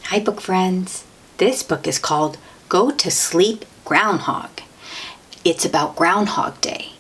Hi, book friends. This book is called Go to Sleep, Groundhog. It's about Groundhog Day.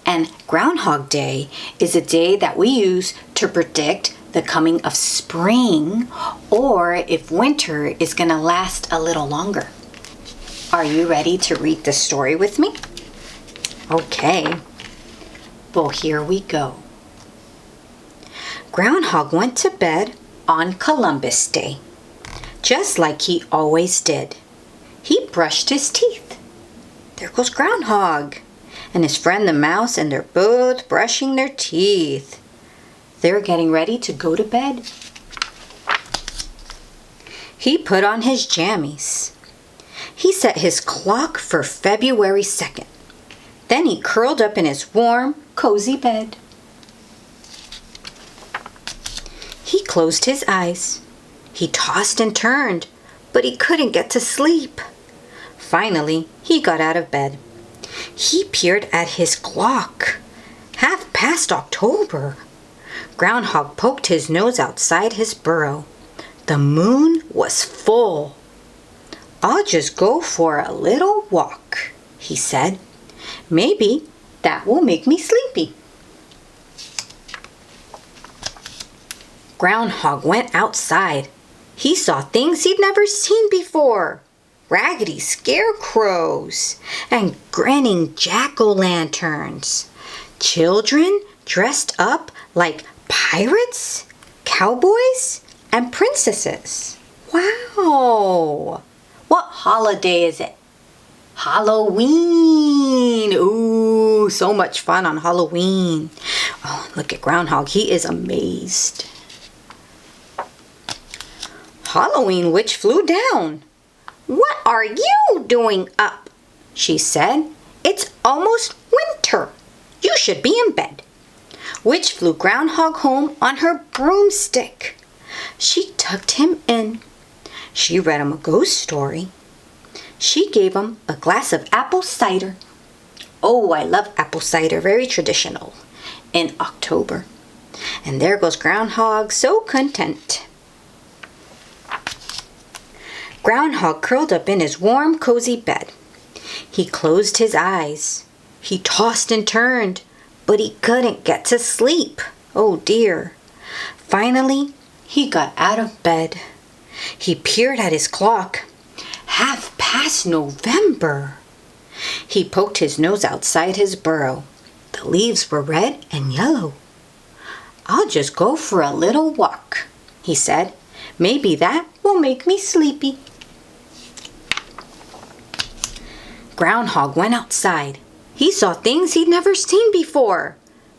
And Groundhog Day is a day that we use to predict the coming of spring or if winter is going to last a little longer. Are you ready to read the story with me? Okay. Well, here we go. Groundhog went to bed on Columbus Day, just like he always did. He brushed his teeth. There goes Groundhog and his friend the mouse, and they're both brushing their teeth. They're getting ready to go to bed. He put on his jammies. He set his clock for February 2nd. Then he curled up in his warm, cozy bed. He closed his eyes. He tossed and turned, but he couldn't get to sleep. Finally, he got out of bed. He peered at his clock. 1/2 October. Groundhog poked his nose outside his burrow. The moon was full. "I'll just go for a little walk," he said. "Maybe that will make me sleepy." Groundhog went outside. He saw things he'd never seen before. Raggedy scarecrows and grinning jack-o'-lanterns. Children dressed up like pirates, cowboys, and princesses. Wow! What holiday is it? Halloween! Ooh, so much fun on Halloween. Oh, look at Groundhog. He is amazed. Halloween witch flew down. "What are you doing up?" she said. "It's almost winter. You should be in bed." Witch flew Groundhog home on her broomstick. She tucked him in. She read him a ghost story. She gave him a glass of apple cider. Oh, I love apple cider, very traditional in October. And there goes Groundhog, so content. Groundhog curled up in his warm, cozy bed. He closed his eyes. He tossed and turned, but he couldn't get to sleep. Oh dear. Finally, he got out of bed. He peered at his clock. 1/2 November. He poked his nose outside his burrow. The leaves were red and yellow. "I'll just go for a little walk," he said. "Maybe that will make me sleepy." Groundhog went outside. He saw things he'd never seen before.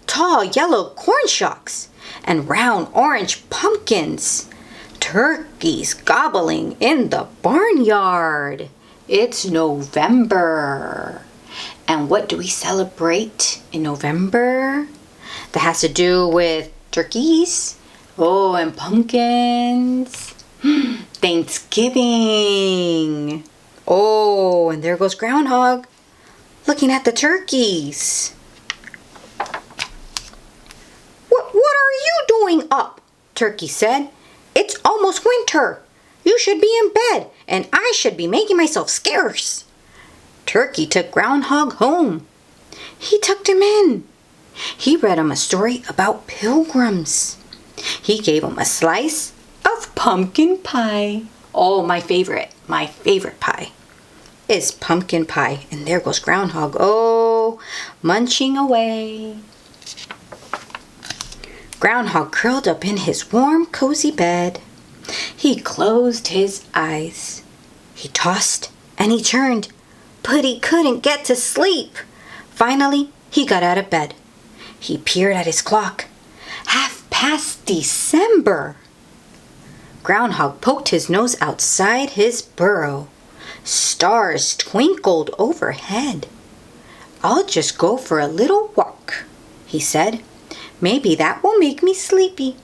Tall yellow corn shocks and round orange pumpkins. Turkeys gobbling in the barnyard. It's November. And what do we celebrate in November? That has to do with turkeys. Oh, and pumpkins. Thanksgiving. Oh, and there goes Groundhog, looking at the turkeys. What are you doing up?" Turkey said. "It's almost winter. You should be in bed, and I should be making myself scarce." Turkey took Groundhog home. He tucked him in. He read him a story about pilgrims. He gave him a slice of pumpkin pie. Oh, my favorite pie is pumpkin pie. And there goes Groundhog, oh, munching away. Groundhog curled up in his warm, cozy bed. He closed his eyes. He tossed and he turned, but he couldn't get to sleep. Finally, he got out of bed. He peered at his clock. 1/2 December. Groundhog poked his nose outside his burrow. Stars twinkled overhead. "I'll just go for a little walk," he said. "Maybe that will make me sleepy."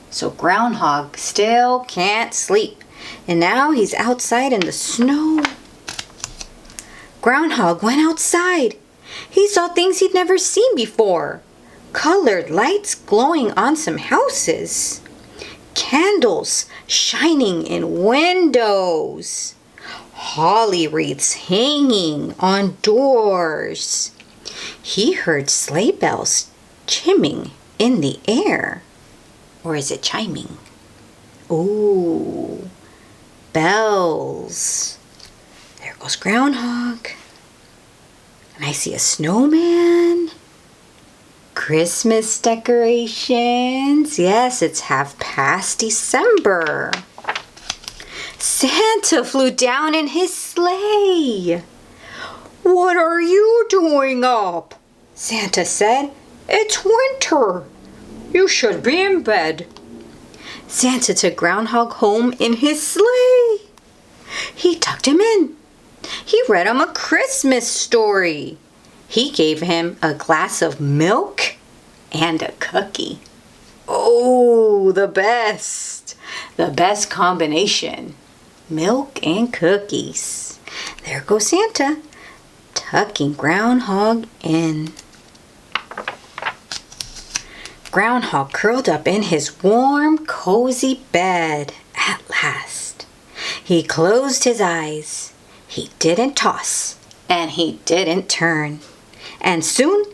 So Groundhog still can't sleep, and now he's outside in the snow. Groundhog went outside. He saw things he'd never seen before. Colored lights glowing on some houses. candles shining in windows, holly wreaths hanging on doors. He heard sleigh bells chiming in the air. Or is it chiming? Ooh, bells. There goes Groundhog. And I see a snowman. Christmas decorations. Yes, it's half past December. Santa flew down in his sleigh. "What are you doing up?" Santa said. "It's winter. You should be in bed." Santa took Groundhog home in his sleigh. He tucked him in. He read him a Christmas story. He gave him a glass of milk and a cookie. Oh, the best combination. Milk and cookies. There goes Santa, tucking Groundhog in. Groundhog curled up in his warm, cozy bed at last. He closed his eyes. He didn't toss, and he didn't turn. And soon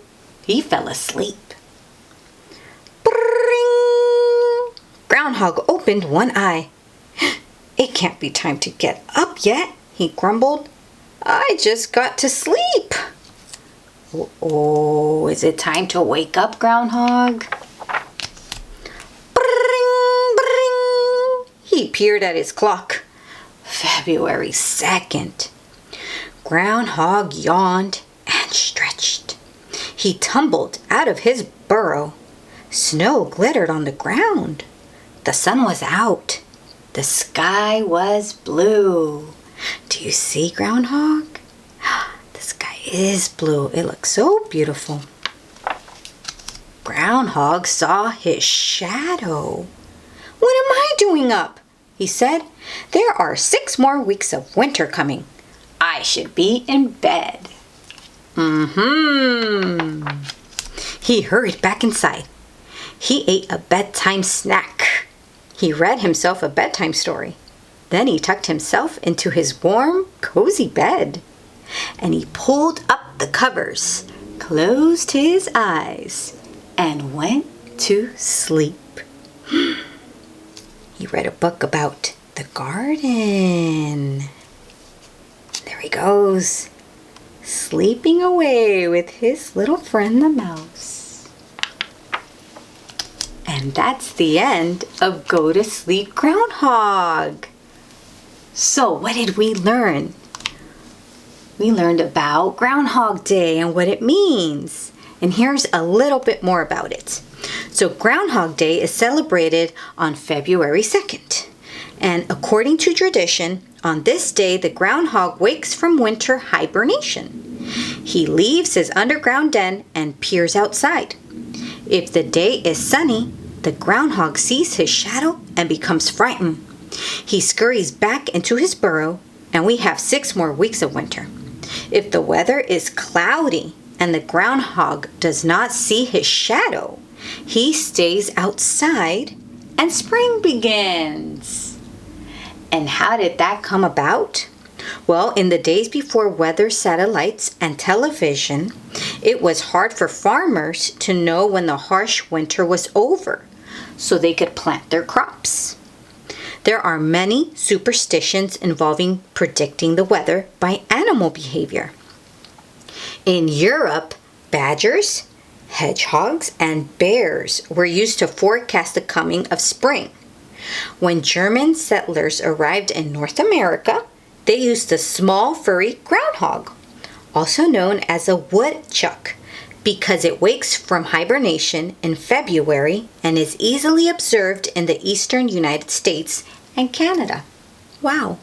he fell asleep. Bring! Groundhog opened one eye. "It can't be time to get up yet," he grumbled. "I just got to sleep." Oh, is it time to wake up, Groundhog? Bring, bring. He peered at his clock. February 2nd. Groundhog yawned and stretched. He tumbled out of his burrow. Snow glittered on the ground. The sun was out. The sky was blue. Do you see, Groundhog? The sky is blue. It looks so beautiful. Groundhog saw his shadow. "What am I doing up?" he said. "There are 6 more weeks of winter coming. I should be in bed." He hurried back inside. He ate a bedtime snack. He read himself a bedtime story. Then he tucked himself into his warm, cozy bed. And he pulled up the covers, closed his eyes, and went to sleep. He read a book about the garden. There he goes, sleeping away with his little friend the mouse. And that's the end of Go to Sleep Groundhog. So what did we learn? We learned about Groundhog Day and what it means. And here's a little bit more about it. So Groundhog Day is celebrated on February 2nd. And according to tradition, on this day, the groundhog wakes from winter hibernation. He leaves his underground den and peers outside. If the day is sunny, the groundhog sees his shadow and becomes frightened. He scurries back into his burrow, and we have 6 more weeks of winter. If the weather is cloudy and the groundhog does not see his shadow, he stays outside and spring begins. And how did that come about? Well, in the days before weather satellites and television, it was hard for farmers to know when the harsh winter was over, so they could plant their crops. There are many superstitions involving predicting the weather by animal behavior. In Europe, badgers, hedgehogs, and bears were used to forecast the coming of spring. When German settlers arrived in North America, they used the small furry groundhog, also known as a woodchuck, because it wakes from hibernation in February and is easily observed in the eastern United States and Canada. Wow!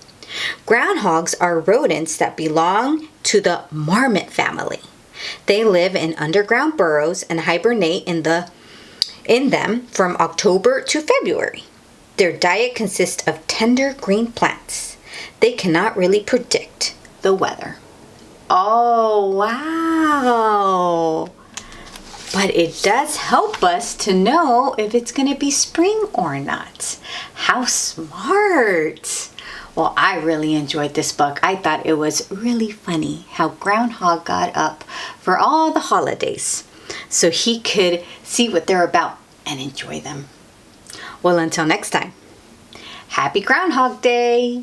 Groundhogs are rodents that belong to the marmot family. They live in underground burrows and hibernate in them from October to February. Their diet consists of tender green plants. They cannot really predict the weather. Oh, wow! But it does help us to know if it's going to be spring or not. How smart! Well, I really enjoyed this book. I thought it was really funny how Groundhog got up for all the holidays so he could see what they're about and enjoy them. Well, until next time, happy Groundhog Day!